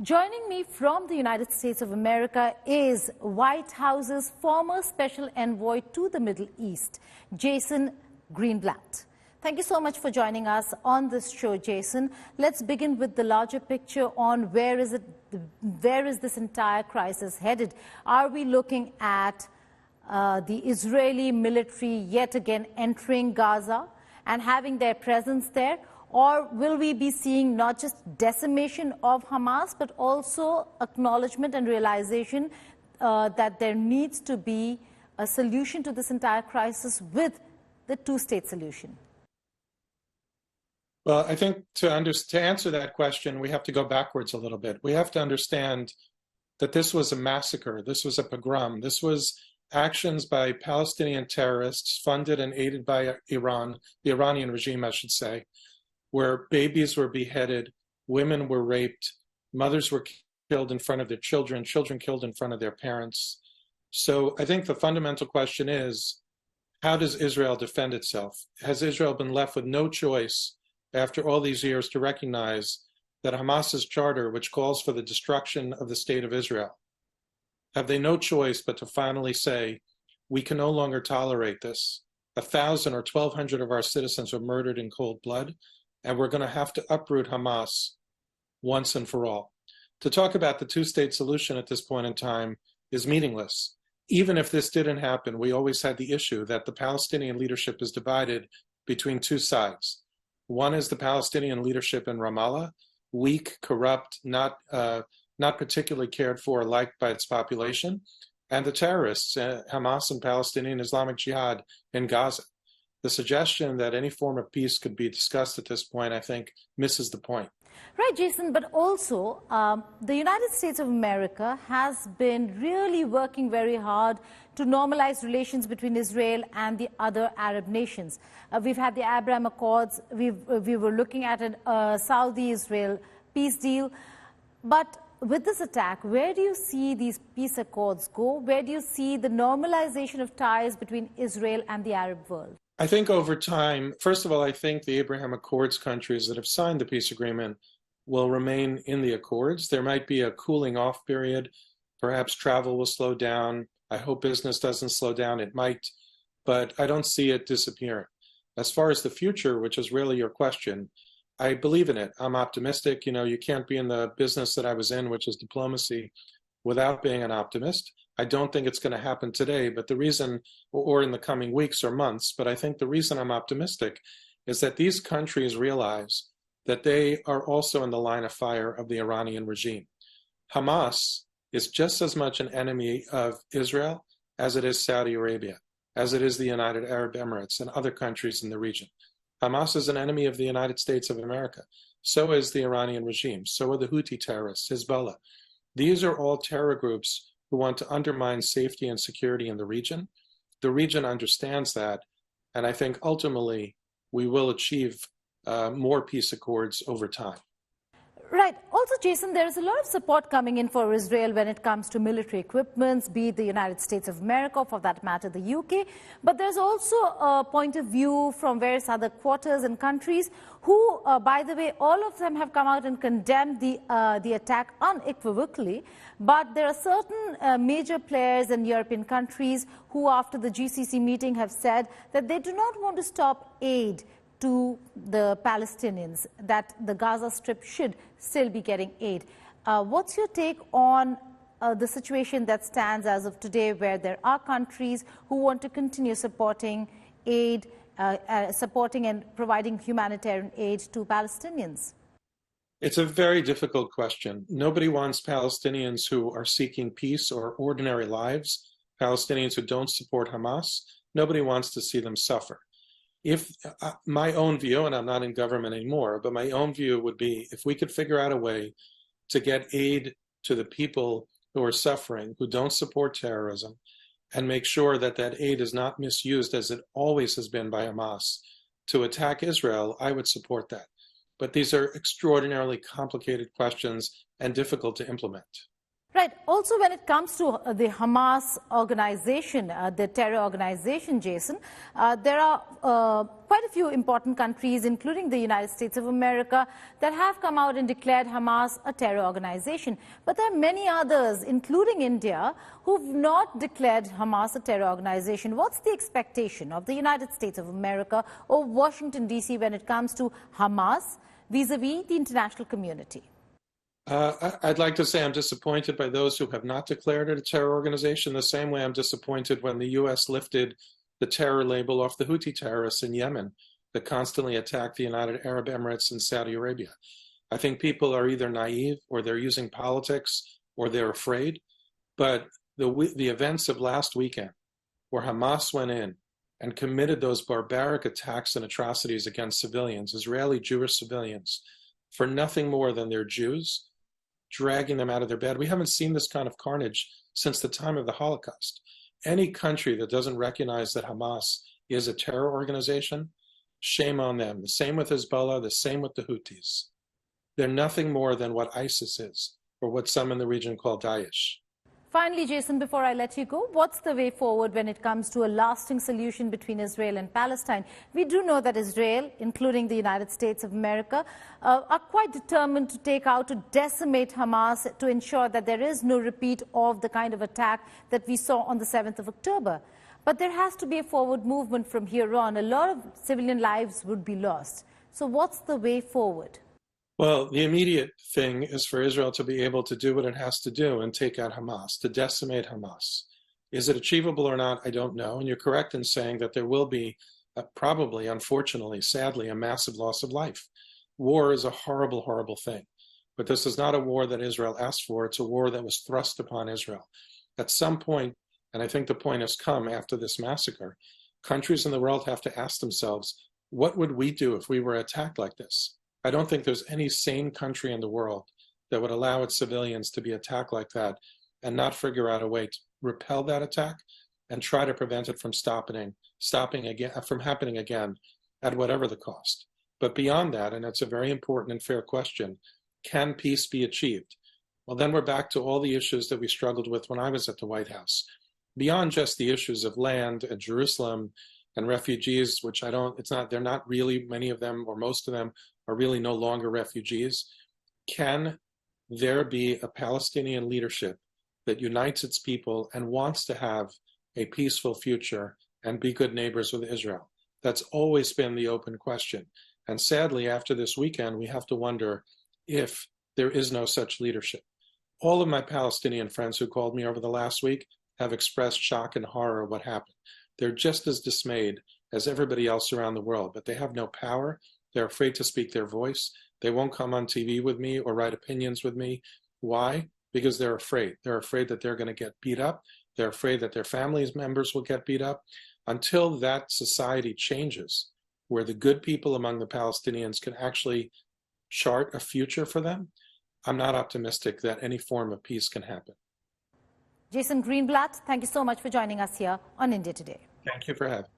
Joining me from the United States of America is White House's former special envoy to the Middle East, Jason Greenblatt. Thank you so much for joining us on this show, Jason. Let's begin with the larger picture on where is this entire crisis headed? Are we looking at the Israeli military yet again entering Gaza and having their presence there? Or will we be seeing not just decimation of Hamas, but also acknowledgement and realization that there needs to be a solution to this entire crisis with the two-state solution? Well, I think to answer that question, we have to go backwards a little bit. We have to understand that this was a massacre. This was a pogrom. This was actions by Palestinian terrorists funded and aided by Iran, the Iranian regime, I should say, where babies were beheaded, women were raped, mothers were killed in front of their children, children killed in front of their parents. So I think the fundamental question is, how does Israel defend itself? Has Israel been left with no choice after all these years to recognize that Hamas's charter, which calls for the destruction of the state of Israel, have they no choice but to finally say, we can no longer tolerate this? 1,000 or 1,200 of our citizens were murdered in cold blood, and we're going to have to uproot Hamas once and for all. To talk about the two-state solution at this point in time is meaningless. Even if this didn't happen, we always had the issue that the Palestinian leadership is divided between two sides. One is the Palestinian leadership in Ramallah, weak, corrupt, not particularly cared for or liked by its population, and the terrorists, Hamas and Palestinian Islamic Jihad in Gaza. The suggestion that any form of peace could be discussed at this point, I think, misses the point. Right, Jason, but also the United States of America has been really working very hard to normalize relations between Israel and the other Arab nations. We've had the Abraham Accords, we were looking at a Saudi-Israel peace deal, but with this attack, where do you see these peace accords go? Where do you see the normalization of ties between Israel and the Arab world? I think over time, first of all, I think the Abraham Accords countries that have signed the peace agreement will remain in the accords. There might be a cooling off period. Perhaps travel will slow down. I hope business doesn't slow down. It might, but I don't see it disappearing. As far as the future, which is really your question, I believe in it. I'm optimistic. You know, you can't be in the business that I was in, which is diplomacy, without being an optimist. I don't think it's going to happen today, but the reason, or in the coming weeks or months, but I think the reason I'm optimistic is that these countries realize that they are also in the line of fire of the Iranian regime. Hamas is just as much an enemy of Israel as it is Saudi Arabia, as it is the United Arab Emirates and other countries in the region. Hamas is an enemy of the United States of America. So is the Iranian regime. So are the Houthi terrorists, Hezbollah. These are all terror groups who want to undermine safety and security in the region. The region understands that, and I think ultimately we will achieve more peace accords over time. Right. Also, Jason, there is a lot of support coming in for Israel when it comes to military equipments, be it the United States of America, or for that matter, the UK. But there's also a point of view from various other quarters and countries who, by the way, all of them have come out and condemned the attack unequivocally. But there are certain major players in European countries who, after the GCC meeting, have said that they do not want to stop aid to the Palestinians, that the Gaza Strip should still be getting aid. What's your take on the situation that stands as of today, where there are countries who want to continue supporting aid, supporting and providing humanitarian aid to Palestinians? It's a very difficult question. Nobody wants Palestinians who are seeking peace or ordinary lives, Palestinians who don't support Hamas. Nobody wants to see them suffer. If my own view, and I'm not in government anymore, but my own view would be if we could figure out a way to get aid to the people who are suffering, who don't support terrorism, and make sure that that aid is not misused, as it always has been by Hamas, to attack Israel, I would support that. But these are extraordinarily complicated questions and difficult to implement. Right. Also, when it comes to the Hamas organization, the terror organization, Jason, there are quite a few important countries, including the United States of America, that have come out and declared Hamas a terror organization. But there are many others, including India, who've not declared Hamas a terror organization. What's the expectation of the United States of America or Washington, D.C. when it comes to Hamas vis-a-vis the international community? I'd like to say I'm disappointed by those who have not declared it a terror organization, the same way I'm disappointed when the U.S. lifted the terror label off the Houthi terrorists in Yemen that constantly attack the United Arab Emirates and Saudi Arabia. I think people are either naive or they're using politics or they're afraid. But the events of last weekend, where Hamas went in and committed those barbaric attacks and atrocities against civilians, Israeli Jewish civilians, for nothing more than they're Jews, dragging them out of their bed. We haven't seen this kind of carnage since the time of the Holocaust. Any country that doesn't recognize that Hamas is a terror organization, shame on them. The same with Hezbollah, the same with the Houthis. They're nothing more than what ISIS is, or what some in the region call Daesh. Finally, Jason, before I let you go, what's the way forward when it comes to a lasting solution between Israel and Palestine? We do know that Israel, including the United States of America, are quite determined to take out, to decimate Hamas, to ensure that there is no repeat of the kind of attack that we saw on the 7th of October. But there has to be a forward movement from here on. A lot of civilian lives would be lost. So what's the way forward? Well, the immediate thing is for Israel to be able to do what it has to do and take out Hamas, to decimate Hamas. Is it achievable or not? I don't know. And you're correct in saying that there will be probably, unfortunately, sadly, a massive loss of life. War is a horrible, horrible thing. But this is not a war that Israel asked for. It's a war that was thrust upon Israel. At some point, and I think the point has come after this massacre, countries in the world have to ask themselves, what would we do if we were attacked like this? I don't think there's any sane country in the world that would allow its civilians to be attacked like that and not figure out a way to repel that attack and try to prevent it from from happening again at whatever the cost. But beyond that, and it's a very important and fair question, can peace be achieved? Well, then we're back to all the issues that we struggled with when I was at the White House. Beyond just the issues of land and Jerusalem and refugees, which they're not really, many of them or most of them are really no longer refugees. Can there be a Palestinian leadership that unites its people and wants to have a peaceful future and be good neighbors with Israel? That's always been the open question. And sadly, after this weekend, we have to wonder if there is no such leadership. All of my Palestinian friends who called me over the last week have expressed shock and horror at what happened. They're just as dismayed as everybody else around the world, but they have no power. They're afraid to speak their voice. They won't come on TV with me or write opinions with me. Why? Because they're afraid. They're afraid that they're going to get beat up. They're afraid that their families members will get beat up. Until that society changes, where the good people among the Palestinians can actually chart a future for them, I'm not optimistic that any form of peace can happen. Jason Greenblatt, thank you so much for joining us here on India Today. Thank you for having me.